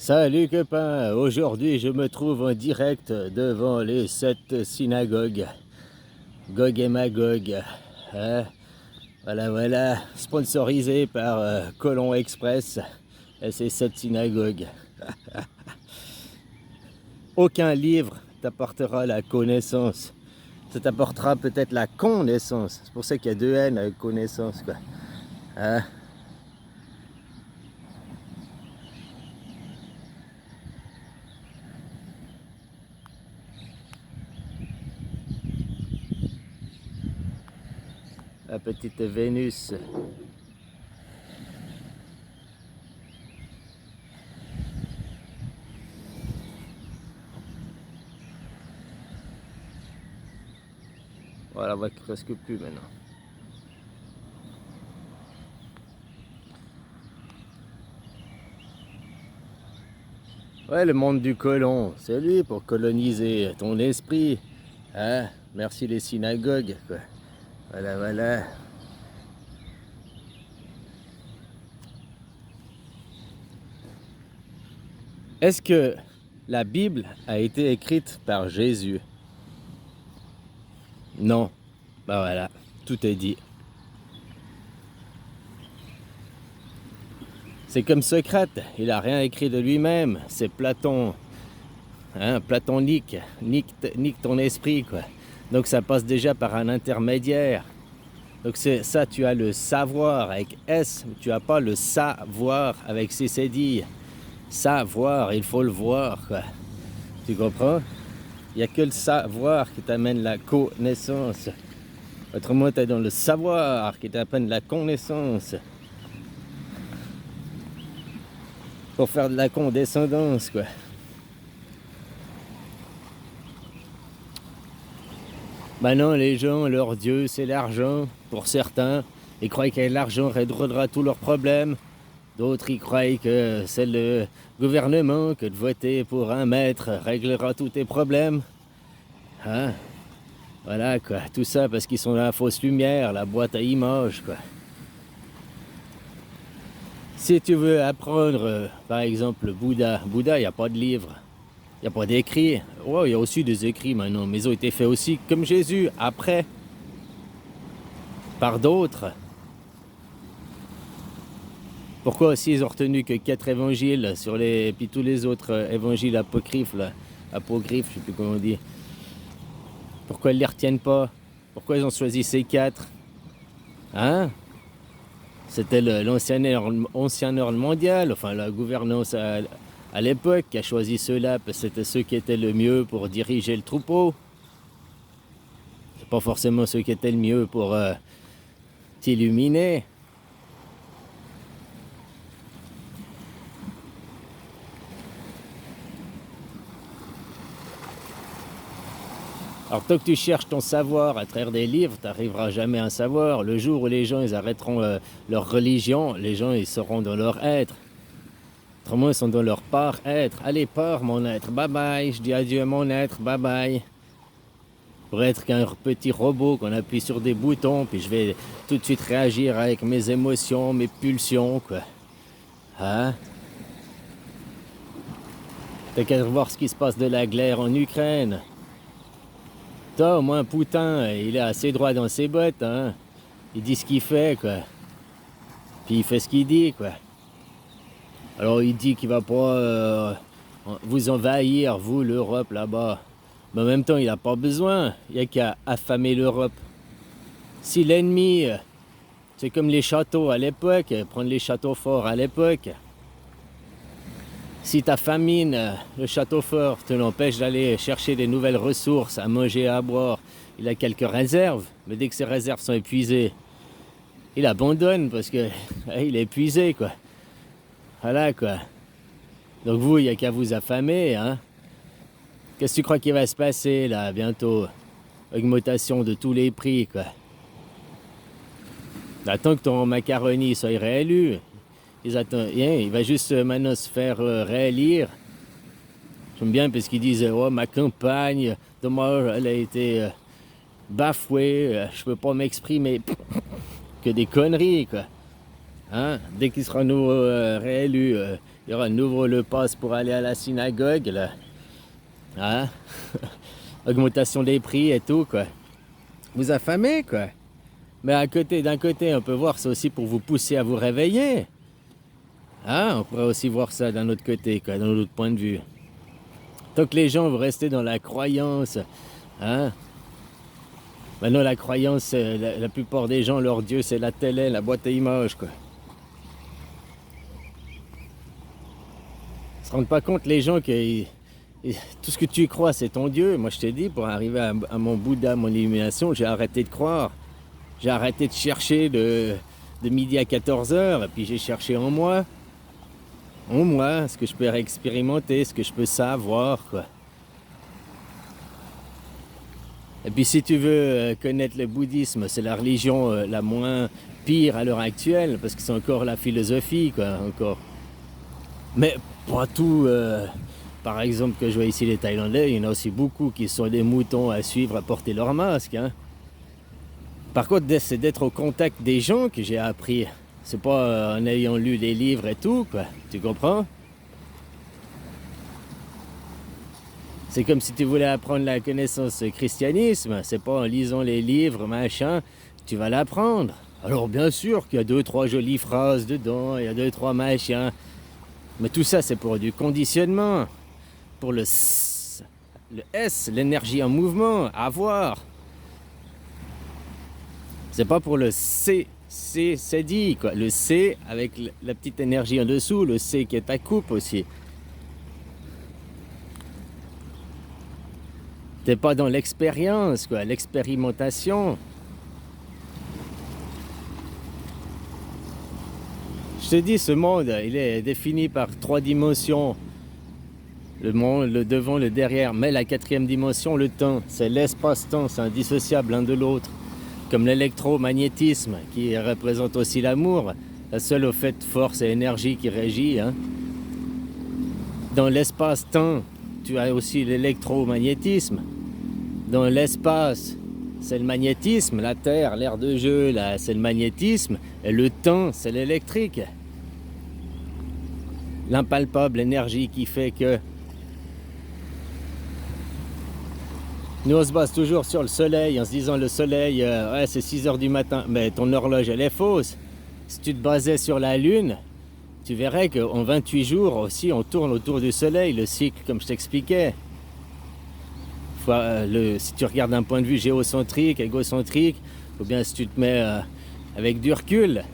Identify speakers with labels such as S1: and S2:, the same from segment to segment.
S1: Salut copain, aujourd'hui je me trouve en direct devant les 7 synagogues, Gog et Magog, hein. Voilà, sponsorisé par Colon Express et ces 7 synagogues. Aucun livre t'apportera la connaissance, ça t'apportera peut-être la connaissance, c'est pour ça qu'il y a 2 N avec connaissance quoi. Hein. La petite Vénus. Voilà, on voit presque plus maintenant. Ouais, le monde du colon, c'est lui pour coloniser ton esprit. Hein? Merci les synagogues, quoi. Voilà. Est-ce que la Bible a été écrite par Jésus? Non. Bah voilà, tout est dit. C'est comme Socrate, il a rien écrit de lui-même. C'est Platon, hein, platonique, nique ton esprit, quoi. Donc ça passe déjà par un intermédiaire. Donc c'est ça, tu as le savoir avec S, tu n'as pas le savoir avec CCD. Savoir, il faut le voir, quoi. Tu comprends? Il n'y a que le savoir qui t'amène la connaissance. Autrement, tu es dans le savoir qui t'amène la connaissance. Pour faire de la condescendance, quoi. Maintenant, les gens, leur Dieu, c'est l'argent. Pour certains, ils croient qu'avec l'argent résoudra tous leurs problèmes. D'autres, ils croient que c'est le gouvernement, que de voter pour un maître réglera tous tes problèmes. Hein? Voilà, quoi. Tout ça parce qu'ils sont dans la fausse lumière, la boîte à images, quoi. Si tu veux apprendre, par exemple, le Bouddha, il n'y a pas de livre. Il n'y a pas d'écrit. Ouais, il y a aussi des écrits maintenant, mais ils ont été faits aussi comme Jésus, après, par d'autres. Pourquoi aussi ils ont retenu que 4 évangiles sur les, puis tous les autres évangiles apocryphes, là, apocryphes, je sais plus comment on dit. Pourquoi ils les retiennent pas? Pourquoi ils ont choisi ces 4? Hein? C'était l'ancien ordre mondial, enfin la gouvernance à l'époque qui a choisi ceux-là, parce que c'était ceux qui étaient le mieux pour diriger le troupeau. C'est pas forcément ceux qui étaient le mieux pour t'illuminer. Alors tant que tu cherches ton savoir à travers des livres, tu n'arriveras jamais à un savoir. Le jour où les gens ils arrêteront leur religion, les gens ils seront dans leur être. Autrement ils sont dans leur part-être. Allez, pars mon être, bye bye, je dis adieu à mon être, bye bye. Pour être qu'un petit robot qu'on appuie sur des boutons, puis je vais tout de suite réagir avec mes émotions, mes pulsions, quoi. Hein? T'as qu'à voir ce qui se passe de la guerre en Ukraine. Toi, au moins, Poutin, il est assez droit dans ses bottes, hein. Il dit ce qu'il fait, quoi. Puis il fait ce qu'il dit, quoi. Alors il dit qu'il va pas vous envahir, vous, l'Europe, là-bas. Mais en même temps, il n'a pas besoin. Il n'y a qu'à affamer l'Europe. Si l'ennemi, c'est comme les châteaux à l'époque, prendre les châteaux forts à l'époque. Si ta famine, le château fort, te l'empêche d'aller chercher des nouvelles ressources à manger et à boire, il a quelques réserves, mais dès que ses réserves sont épuisées, il abandonne parce que il est épuisé, quoi. Voilà, quoi. Donc vous, il n'y a qu'à vous affamer, hein. Qu'est-ce que tu crois qu'il va se passer, là, bientôt? Augmentation de tous les prix, quoi. Attends que ton macaroni soit réélu. Il va juste maintenant se faire réélire. J'aime bien parce qu'ils disent oh, ma campagne, dommage, elle a été bafouée, je peux pas m'exprimer. Que des conneries, quoi. Hein? Dès qu'il sera nouveau réélu, il y aura de nouveau le pass pour aller à la synagogue. Là. Hein? Augmentation des prix et tout, quoi. Vous affamez, quoi. Mais d'un côté, on peut voir ça aussi pour vous pousser à vous réveiller. Hein? On pourrait aussi voir ça d'un autre côté, quoi, d'un autre point de vue. Tant que les gens vont rester dans la croyance, hein? Maintenant, la croyance, la plupart des gens, leur Dieu, c'est la télé, la boîte à images, quoi. Ils se rendent pas compte, les gens, que tout ce que tu crois, c'est ton Dieu. Moi, je t'ai dit, pour arriver à mon Bouddha, mon illumination, j'ai arrêté de croire. J'ai arrêté de chercher de midi à 14h, et puis j'ai cherché en moi, ce que je peux expérimenter, ce que je peux savoir, quoi. Et puis si tu veux connaître le bouddhisme, c'est la religion la moins pire à l'heure actuelle, parce que c'est encore la philosophie, quoi, encore. Mais pas tout, par exemple, que je vois ici les Thaïlandais, il y en a aussi beaucoup qui sont des moutons à suivre, à porter leur masque, hein. Par contre, c'est d'être au contact des gens que j'ai appris. C'est pas en ayant lu des livres et tout, quoi. Tu comprends? C'est comme si tu voulais apprendre la connaissance du christianisme. C'est pas en lisant les livres, machin, tu vas l'apprendre. Alors bien sûr qu'il y a 2-3 jolies phrases dedans, il y a 2-3 machins. Mais tout ça, c'est pour du conditionnement. Pour le S, l'énergie en mouvement, avoir. C'est pas pour le C, c'est dit, quoi. Le C avec la petite énergie en dessous, le C qui est ta coupe aussi. T'es pas dans l'expérience, quoi, l'expérimentation. Je te dis, ce monde, il est défini par 3 dimensions. Le monde, le devant, le derrière. Mais la 4e dimension, le temps, c'est l'espace-temps, c'est indissociable l'un de l'autre. Comme l'électromagnétisme, qui représente aussi l'amour, la seule au fait force et énergie qui régit. Hein. Dans l'espace-temps, tu as aussi l'électromagnétisme. Dans l'espace, c'est le magnétisme, la Terre, l'air de jeu, là, c'est le magnétisme. Et le temps, c'est l'électrique. L'impalpable, l'énergie qui fait que... Nous, on se base toujours sur le soleil, en se disant le soleil, ouais, c'est 6h du matin. Mais ton horloge, elle est fausse. Si tu te basais sur la Lune, tu verrais qu'en 28 jours aussi, on tourne autour du soleil, le cycle, comme je t'expliquais. Si tu regardes d'un point de vue géocentrique, égocentrique, ou bien si tu te mets avec du recul,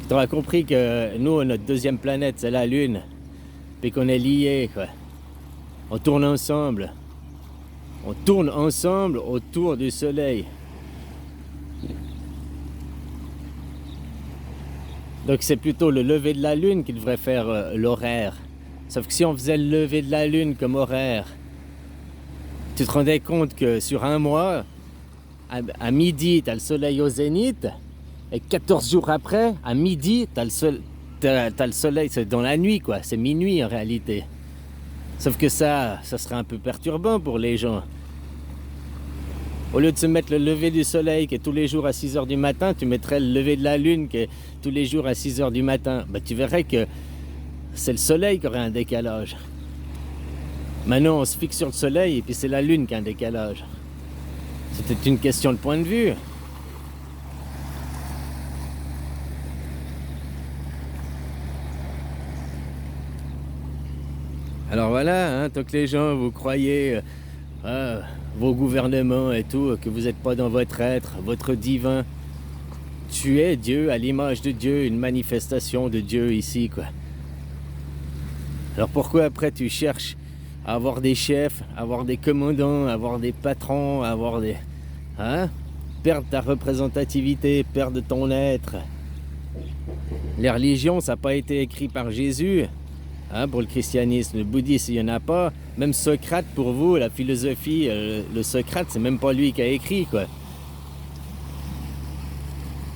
S1: tu auras compris que nous, notre 2e planète, c'est la Lune, puis qu'on est liés, quoi. On tourne ensemble. On tourne ensemble autour du soleil. Donc c'est plutôt le lever de la lune qui devrait faire l'horaire. Sauf que si on faisait le lever de la lune comme horaire, tu te rendais compte que sur un mois, à midi, tu as le soleil au zénith, et 14 jours après, à midi, tu as le soleil, c'est dans la nuit, quoi. C'est minuit en réalité. Sauf que ça serait un peu perturbant pour les gens. Au lieu de se mettre le lever du soleil qui est tous les jours à 6h du matin, tu mettrais le lever de la lune qui est tous les jours à 6h du matin. Ben, tu verrais que c'est le soleil qui aurait un décalage. Maintenant, on se fixe sur le soleil et puis c'est la lune qui a un décalage. C'était une question de point de vue. Alors voilà, hein, tant que les gens, vous croyez vos gouvernements et tout, que vous n'êtes pas dans votre être, votre divin, tu es Dieu, à l'image de Dieu, une manifestation de Dieu ici, quoi. Alors pourquoi après tu cherches à avoir des chefs, à avoir des commandants, à avoir des patrons, à avoir des... Hein? Perdre ta représentativité, perdre ton être. Les religions, ça n'a pas été écrit par Jésus. Hein, pour le christianisme, le bouddhisme, il n'y en a pas. Même Socrate, pour vous, la philosophie, le Socrate, c'est même pas lui qui a écrit, quoi.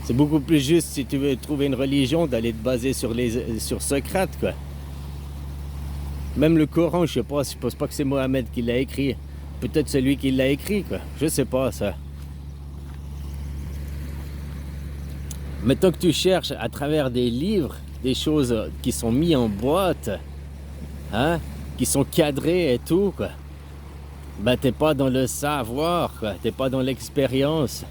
S1: C'est beaucoup plus juste, si tu veux trouver une religion, d'aller te baser sur Socrate, quoi. Même le Coran, je pense pas que c'est Mohammed qui l'a écrit. Peut-être celui qui l'a écrit, quoi. Je sais pas, ça. Maintenant que tu cherches à travers des livres, des choses qui sont mises en boîte, hein, qui sont cadrées et tout, quoi, bah t'es pas dans le savoir, quoi, t'es pas dans l'expérience.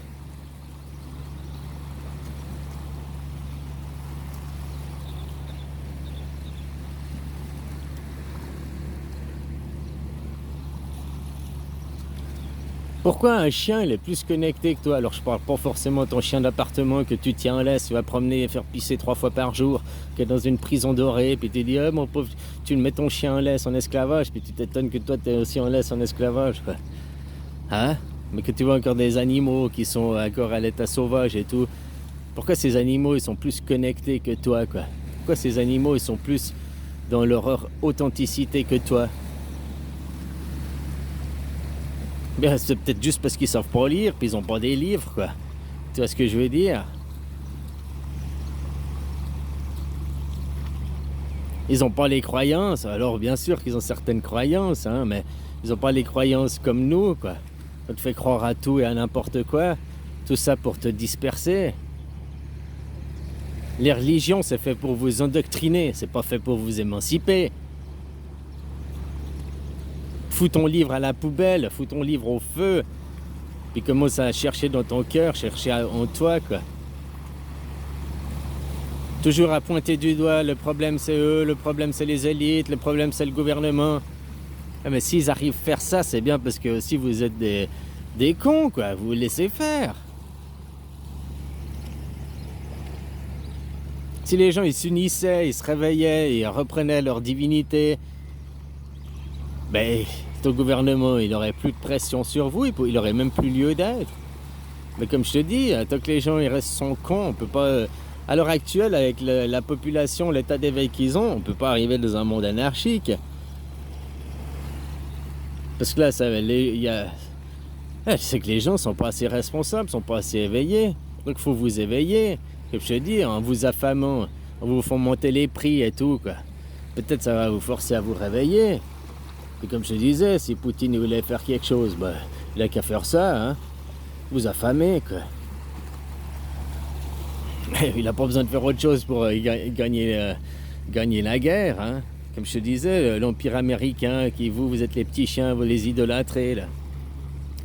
S1: Pourquoi un chien il est plus connecté que toi? Alors je parle pas forcément de ton chien d'appartement que tu tiens en laisse, tu vas promener et faire pisser 3 fois par jour, qui est dans une prison dorée, puis tu dis oh, mon pauvre, tu mets ton chien en laisse en esclavage, puis tu t'étonnes que toi t'es aussi en laisse en esclavage, quoi. Hein? Mais que tu vois encore des animaux qui sont encore à l'état sauvage et tout. Pourquoi ces animaux ils sont plus connectés que toi, quoi? Pourquoi ces animaux ils sont plus dans leur authenticité que toi? Bien, c'est peut-être juste parce qu'ils savent pas lire, puis ils ont pas des livres, quoi. Tu vois ce que je veux dire? Ils ont pas les croyances. Alors bien sûr qu'ils ont certaines croyances, hein, mais ils ont pas les croyances comme nous, quoi. On te fait croire à tout et à n'importe quoi. Tout ça pour te disperser. Les religions, c'est fait pour vous endoctriner, c'est pas fait pour vous émanciper. Fous ton livre à la poubelle, fous ton livre au feu, puis commence à chercher dans ton cœur, chercher en toi, quoi. Toujours à pointer du doigt, le problème c'est eux, le problème c'est les élites, le problème c'est le gouvernement. Ah, mais s'ils arrivent à faire ça, c'est bien parce que aussi vous êtes des cons, quoi, vous laissez faire. Si les gens ils s'unissaient, ils se réveillaient, ils reprenaient leur divinité, ben ton gouvernement il aurait plus de pression sur vous, il aurait même plus lieu d'être. Mais comme je te dis, tant que les gens ils restent sont cons, on peut pas. À l'heure actuelle, avec la population, l'état d'éveil qu'ils ont, on peut pas arriver dans un monde anarchique. Parce que là, je sais que les gens sont pas assez responsables, sont pas assez éveillés. Donc il faut vous éveiller. Comme je te dis, en vous affamant, en vous font monter les prix et tout, quoi. Peut-être ça va vous forcer à vous réveiller. Et comme je te disais, si Poutine voulait faire quelque chose, bah, il a qu'à faire ça, hein. Vous affamer, quoi. Il n'a pas besoin de faire autre chose pour gagner la guerre, hein. Comme je te disais, l'Empire américain, vous êtes les petits chiens, vous les idolâtrez, là.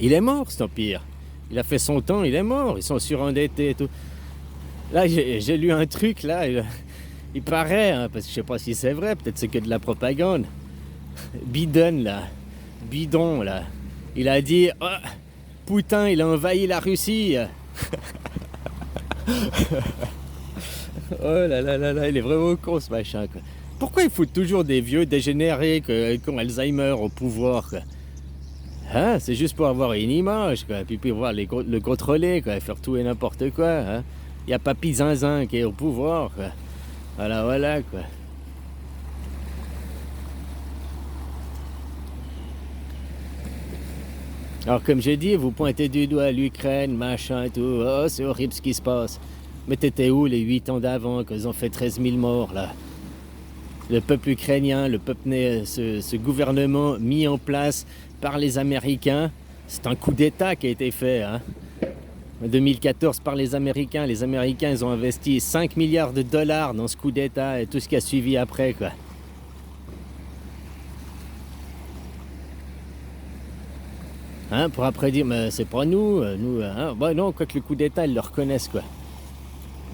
S1: Il est mort, cet empire. Il a fait son temps, il est mort. Ils sont surendettés et tout. Là, j'ai lu un truc, là. Il paraît, hein, parce que je sais pas si c'est vrai, peut-être c'est que de la propagande. Biden, là. Bidon, là. Il a dit oh, Poutine, il a envahi la Russie. Oh là là là là, il est vraiment con, ce machin, quoi. Pourquoi il faut toujours des vieux dégénérés qui ont Alzheimer au pouvoir, quoi? Hein, c'est juste pour avoir une image, quoi. Puis pouvoir le contrôler, quoi. Faire tout et n'importe quoi, hein. Il y a Papy Zinzin qui est au pouvoir, quoi. Voilà, voilà, quoi. Alors, comme j'ai dit, vous pointez du doigt l'Ukraine, machin et tout. Oh, c'est horrible ce qui se passe. Mais t'étais où les 8 ans d'avant, qu'ils ont fait 13 000 morts, là? Le peuple ukrainien, le peuple ce gouvernement mis en place par les Américains, c'est un coup d'État qui a été fait, hein. En 2014 par les Américains. Les Américains, ils ont investi 5 milliards de dollars dans ce coup d'État et tout ce qui a suivi après, quoi. Hein, pour après dire, mais c'est pas nous, hein. Bah non, quoi que le coup d'État, ils le reconnaissent, quoi.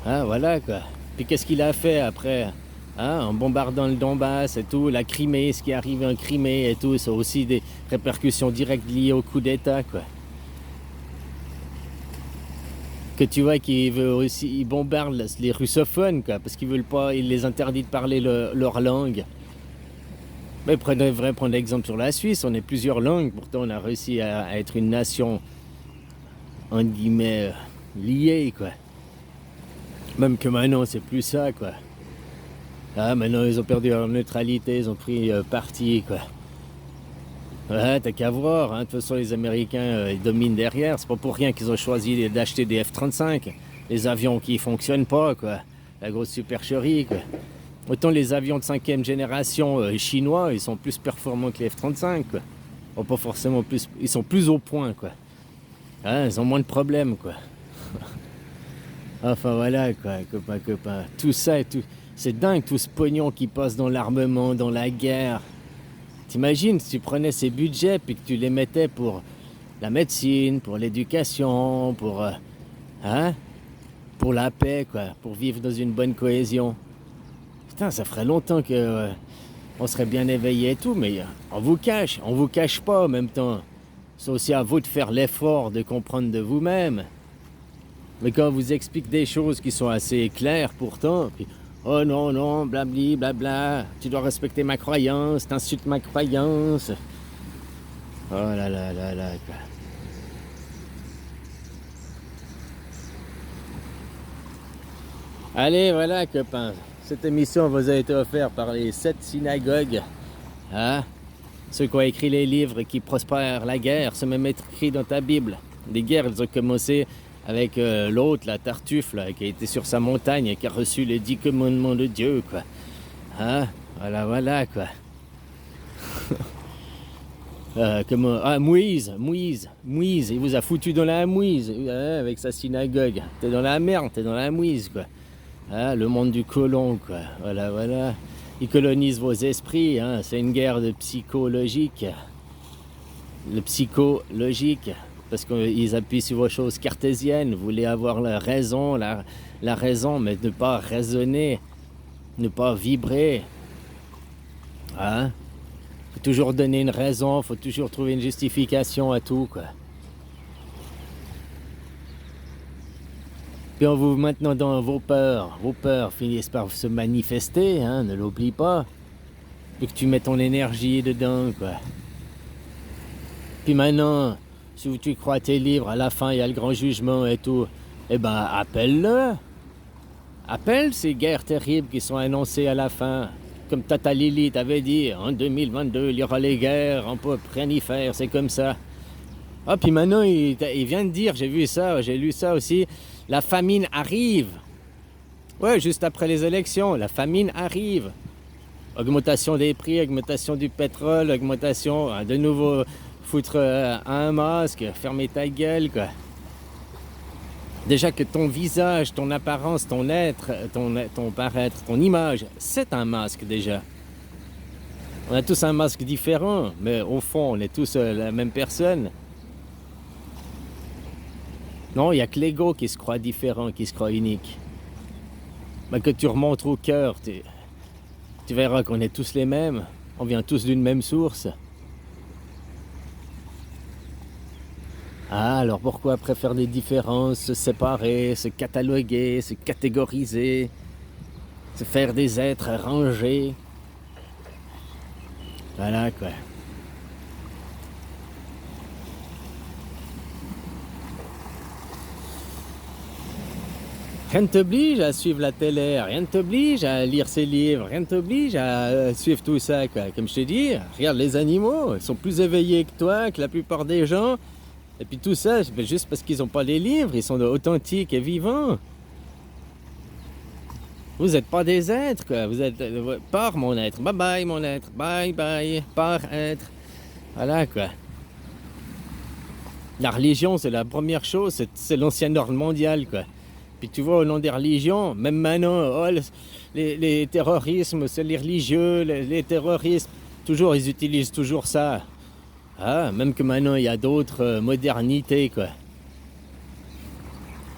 S1: Hein, voilà, quoi. Puis qu'est-ce qu'il a fait après? Hein, en bombardant le Donbass et tout, la Crimée, ce qui est arrivé en Crimée et tout, ça a aussi des répercussions directes liées au coup d'État, quoi. Que tu vois qu'ils veulent aussi, ils bombardent les russophones, quoi, parce qu'ils veulent pas, ils les interdisent de parler leur langue. Mais devrait prendre l'exemple sur la Suisse, on est plusieurs langues, pourtant on a réussi à être une nation, entre guillemets, liée, quoi. Même que maintenant, c'est plus ça, quoi. Ah, maintenant, ils ont perdu leur neutralité, ils ont pris parti, quoi. Ouais, t'as qu'à voir, hein. De toute façon, les Américains, ils dominent derrière. C'est pas pour rien qu'ils ont choisi d'acheter des F-35. Les avions qui fonctionnent pas, quoi. La grosse supercherie, quoi. Autant les avions de 5e génération chinois, ils sont plus performants que les F-35, quoi. Bon, pas forcément plus... Ils sont plus au point, quoi. Hein, ils ont moins de problèmes, quoi. Enfin voilà quoi, copain, copain. Tout ça et tout. C'est dingue tout ce pognon qui passe dans l'armement, dans la guerre. T'imagines si tu prenais ces budgets puis que tu les mettais pour la médecine, pour l'éducation, hein, pour la paix, quoi, pour vivre dans une bonne cohésion. Putain, ça ferait longtemps que on serait bien éveillé et tout, mais on vous cache pas en même temps. C'est aussi à vous de faire l'effort de comprendre de vous-même. Mais quand on vous explique des choses qui sont assez claires pourtant, puis oh non, non, blabli, blabla, tu dois respecter ma croyance, t'insultes ma croyance. Oh là là là là, quoi. Allez, voilà, copains. Cette émission vous a été offerte par les 7 synagogues. Hein? Ceux qui ont écrit les livres qui prospèrent la guerre, c'est même écrit dans ta Bible. Les guerres, elles ont commencé avec l'autre, la Tartuffe, là, qui a été sur sa montagne et qui a reçu les 10 commandements de Dieu, quoi. Hein? Voilà, voilà, quoi. Moïse, il vous a foutu dans la mouise, hein, avec sa synagogue. T'es dans la merde, t'es dans la mouise, quoi. Hein, le monde du colon, quoi. Voilà, voilà. Ils colonisent vos esprits, hein. C'est une guerre de psychologique. Le psychologique. Parce qu'ils appuient sur vos choses cartésiennes. Vous voulez avoir la raison, la raison, mais ne pas raisonner. Ne pas vibrer. Hein? Faut toujours donner une raison, faut toujours trouver une justification à tout, quoi. Puis on vous maintenant dans vos peurs finissent par se manifester, hein, ne l'oublie pas. Puis que tu mets ton énergie dedans, quoi. Puis maintenant, si tu crois à tes livres, à la fin il y a le grand jugement et tout, eh ben appelle-le. Appelle ces guerres terribles qui sont annoncées à la fin. Comme Tata Lily t'avait dit, en 2022 il y aura les guerres, on peut rien y faire, c'est comme ça. Ah, puis maintenant il vient de dire, j'ai vu ça, j'ai lu ça aussi, la famine arrive. Ouais, juste après les élections, la famine arrive. Augmentation des prix, augmentation du pétrole, augmentation, de nouveau foutre un masque, fermer ta gueule, quoi. Déjà que ton visage, ton apparence, ton être, ton paraître, ton image, c'est un masque déjà. On a tous un masque différent, mais au fond, on est tous la même personne. Non, il n'y a que l'ego qui se croit différent, qui se croit unique. Mais que tu remontes au cœur, tu verras qu'on est tous les mêmes. On vient tous d'une même source. Ah, alors pourquoi après faire des différences, se séparer, se cataloguer, se catégoriser, se faire des êtres rangés? Voilà, quoi. Rien ne t'oblige à suivre la télé, rien ne t'oblige à lire ses livres, rien ne t'oblige à suivre tout ça, quoi. Comme je te dis, regarde les animaux, ils sont plus éveillés que toi, que la plupart des gens. Et puis tout ça, juste parce qu'ils n'ont pas les livres, ils sont authentiques et vivants. Vous n'êtes pas des êtres, quoi. Vous êtes par mon être. Bye bye, mon être. Bye bye, par être. Voilà, quoi. La religion, c'est la première chose, c'est l'ancien ordre mondial, quoi. Puis tu vois, au nom des religions, même maintenant, oh, les terrorismes, c'est les religieux, les terroristes, toujours, ils utilisent toujours ça. Ah, même que maintenant, il y a d'autres modernités, quoi.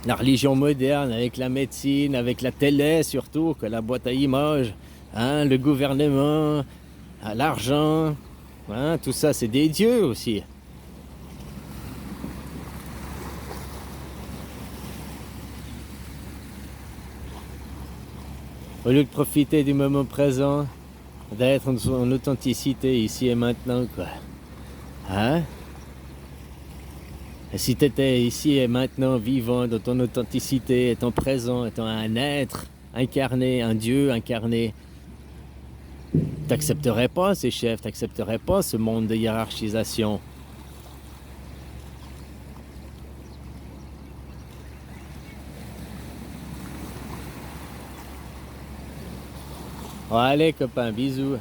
S1: La religion moderne, avec la médecine, avec la télé surtout, que la boîte à images, hein, le gouvernement, l'argent, hein, tout ça, c'est des dieux aussi. Au lieu de profiter du moment présent, d'être en authenticité ici et maintenant, quoi. Hein? Et si tu étais ici et maintenant vivant dans ton authenticité, étant présent, étant un être incarné, un Dieu incarné, t'accepterais pas ces chefs, t'accepterais pas ce monde de hiérarchisation. Bon, allez copains, bisous.